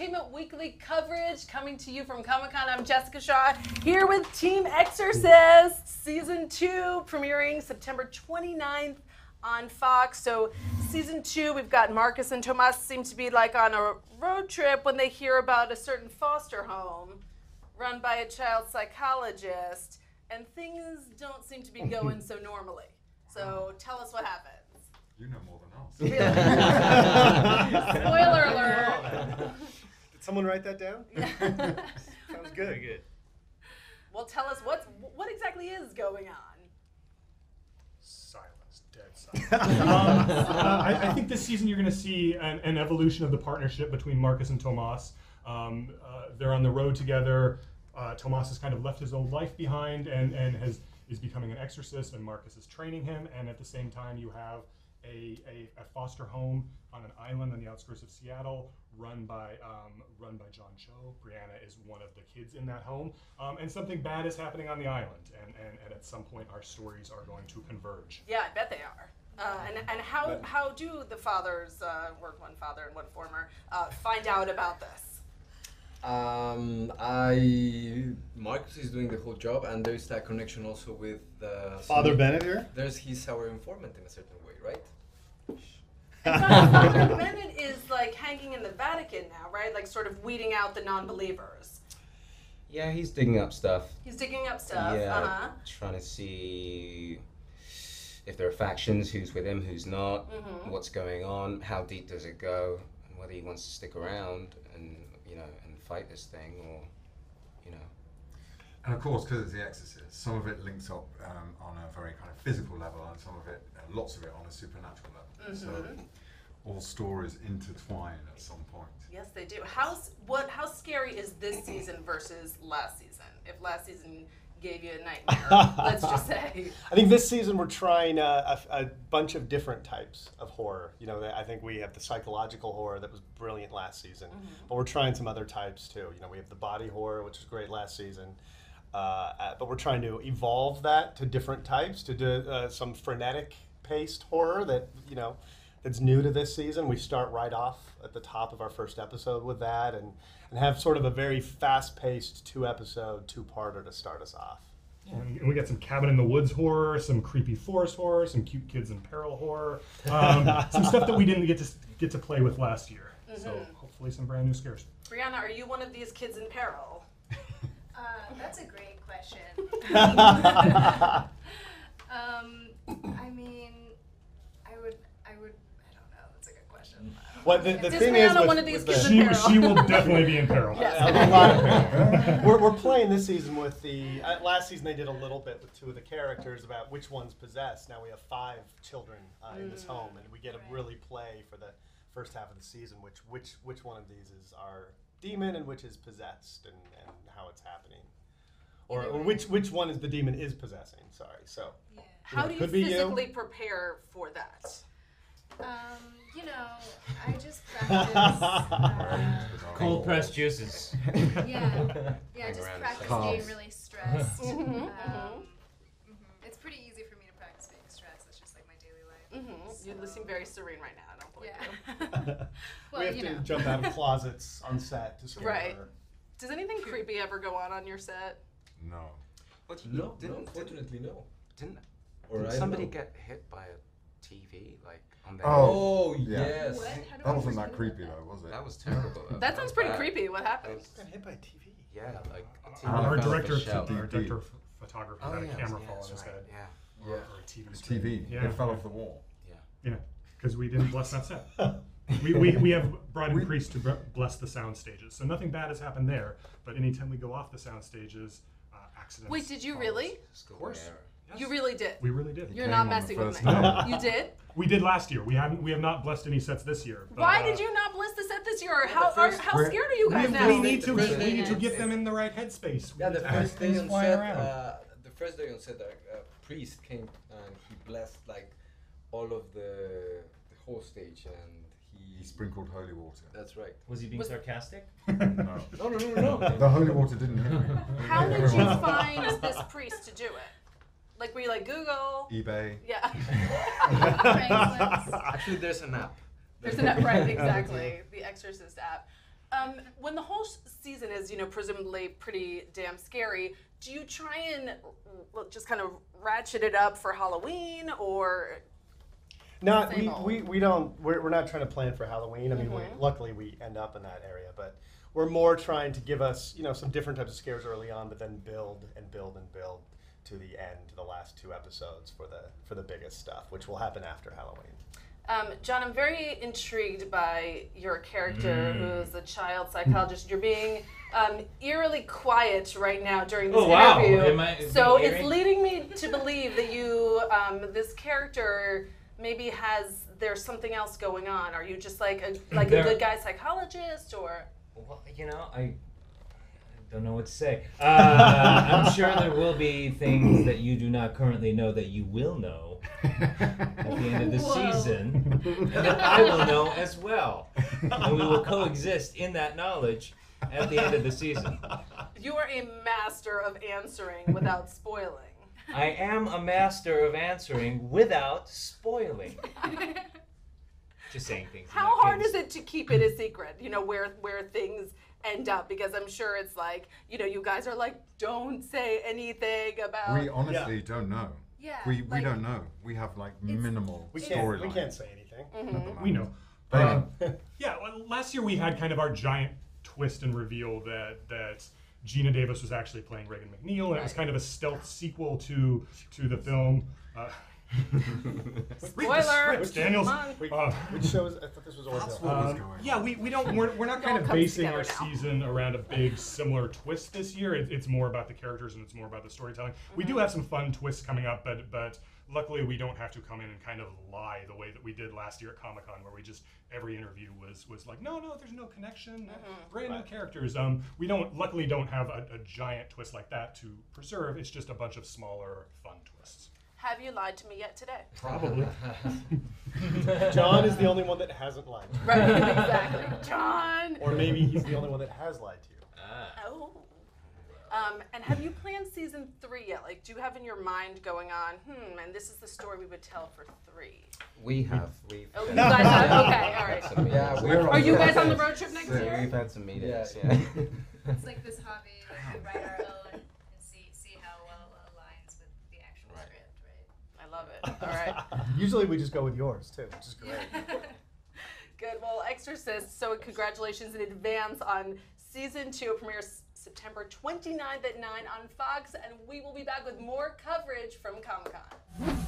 Entertainment Weekly coverage coming to you from Comic-Con. I'm Jessica Shaw here with Team Exorcist, Season 2, premiering September 29th on Fox. So Season 2, we've got Marcus and Tomas seem to be like on a road trip when they hear about a certain foster home run by a child psychologist, and things don't seem to be going so normally. So tell us what happens. You know more than us. Really? Spoiler alert. Did someone write that down? Sounds good. Very good. Well, tell us what exactly is going on. Silence, dead silence. I think this season you're going to see an evolution of the partnership between Marcus and Tomas. They're on the road together. Tomas has kind of left his old life behind and is becoming an exorcist, and Marcus is training him. And at the same time, you have a foster home on an island on the outskirts of Seattle, run by John Cho. Brianna is one of the kids in that home, and something bad is happening on the island, and at some point our stories are going to converge. Yeah, I bet they are. And how do the fathers, one father and one former, find out about this? Marcus is doing the whole job, and there's that connection also with Father Bennett here? He's our informant in a certain way, right? Father Bennett is like hanging in the Vatican now, right? Like sort of weeding out the non-believers. Yeah, he's digging up stuff. He's digging up stuff. Yeah, trying to see if there are factions, who's with him, who's not, what's going on, how deep does it go, and whether he wants to stick around and fight this thing, or And of course, because it's The Exorcist, some of it links up on a very kind of physical level, and some of it, lots of it, on a supernatural level. So all stories intertwine at some point. Yes, they do. How scary is this season versus last season? If last season gave you a nightmare, let's just say. I think this season we're trying a bunch of different types of horror. I think we have the psychological horror that was brilliant last season, but we're trying some other types too. We have the body horror, which was great last season, but we're trying to evolve that to different types, to do some frenetic paced horror that's new to this season. We start right off at the top of our first episode with that, and have sort of a very fast-paced two-parter to start us off. And we got some cabin in the woods horror, some creepy forest horror, some cute kids in peril horror, some stuff that we didn't get to play with last year. So hopefully some brand new scares. Brianna, are you one of these kids in peril? That's a great question. I don't know. That's a good question. Well, the thing is, one of these kids in peril? She will definitely be in peril. Yes. A lot of peril. We're playing this season with the. Last season they did a little bit with two of the characters about which one's possessed. Now we have 5 children in this home, and we get to really play for the first half of the season which one of these is our demon and which is possessed, and how it's happening, or which one is the demon is possessing. Sorry. So. Yeah. How do you physically prepare for that? I just practice. cold pressed juices. Just practice being really stressed. It's pretty easy for me to practice being stressed. That's just like my daily life. So. You seem very serene right now. I don't believe you. Well, we have to jump out of closets on set to scare her. Does anything creepy ever go on your set? No. But unfortunately, no. Didn't somebody get hit by a TV, like on their Oh, yeah. yes. That wasn't that creepy though, was it? That was terrible. That sounds pretty creepy. What happened? Got hit by a TV. Yeah, like Our director of DD. photography had a camera fall on his head. Yeah. Or a TV The screen. TV. Yeah. It fell off the wall. Yeah, because we didn't bless that set. we have brought in priests to bless the sound stages, so nothing bad has happened there. But anytime we go off the sound stages, accidents. Wait, did you really? Of course. Yes. You really did? We really did. You're not messing with me. No. You did? We did last year. We have not blessed any sets this year. But, Why did you not bless the set this year? How scared are you guys now? We need to get them in the right headspace. Yeah, the first day on flying set, around. the priest came and he blessed like all of the whole stage, and He sprinkled holy water. That's right. Was he being sarcastic? No. No. The holy water didn't hit me. How did you find this priest to do it? Like, were you like Google? eBay. Yeah. Actually, there's an app. There's an app, right? Exactly. The Exorcist app. When the whole season is, presumably pretty damn scary, do you try and just kind of ratchet it up for Halloween, or? Not Same old. we don't we're not trying to plan for Halloween. I mean, luckily we end up in that area, but we're more trying to give us some different types of scares early on, but then build and build and build to the end, to the last 2 episodes for the biggest stuff, which will happen after Halloween. John, I'm very intrigued by your character, who's a child psychologist. You're being eerily quiet right now during this interview. Am I So being it's eerie? leading me to believe that you, this character, maybe there's something else going on. Are you just like a good guy psychologist, or? Well, I don't know what to say. I'm sure there will be things that you do not currently know that you will know at the end of the season, and that I will know as well. And we will coexist in that knowledge at the end of the season. You are a master of answering without spoiling. I am a master of answering without spoiling. Just saying things. How hard is it to keep it a secret? Where things end up, because I'm sure it's like, you guys are like, don't say anything about. We honestly don't know. Yeah, We like- don't know. We have like minimal We storyline. can't say anything. at the moment. We know. But Yeah, well, last year we had kind of our giant twist and reveal that Gina Davis was actually playing Reagan McNeil, and it was kind of a stealth sequel to the film. Read the Spoiler! script, Daniels. Come on. Which shows? I thought this was That's Orville. what was going on. Yeah, we're not kind all of comes basing together our now. season around a big similar twist this year. It's more about the characters and it's more about the storytelling. We do have some fun twists coming up, but luckily we don't have to come in and kind of lie the way that we did last year at Comic-Con, where we just every interview was like, no, there's no connection, brand new characters. We luckily don't have a giant twist like that to preserve. It's just a bunch of smaller fun twists. Have you lied to me yet today? Probably. John is the only one that hasn't lied to you. Right, exactly. John! Or maybe he's the only one that has lied to you. Oh. And have you planned season 3 yet? Like, do you have in your mind going on, and this is the story we would tell for 3? We have. Oh, you guys have? Okay, all right. Some Yeah, meetings. we're Are you guys on the road trip next So year? we've had some meetings. Yeah. Yeah. It's like this hobby, like we write our own and see how well it aligns with the actual Right. script, right? I love it. All right. Usually we just go with yours too, which is great. Good. Well, Exorcist, so congratulations in advance on season 2. It premieres September 29th at 9 on Fox, and we will be back with more coverage from Comic-Con.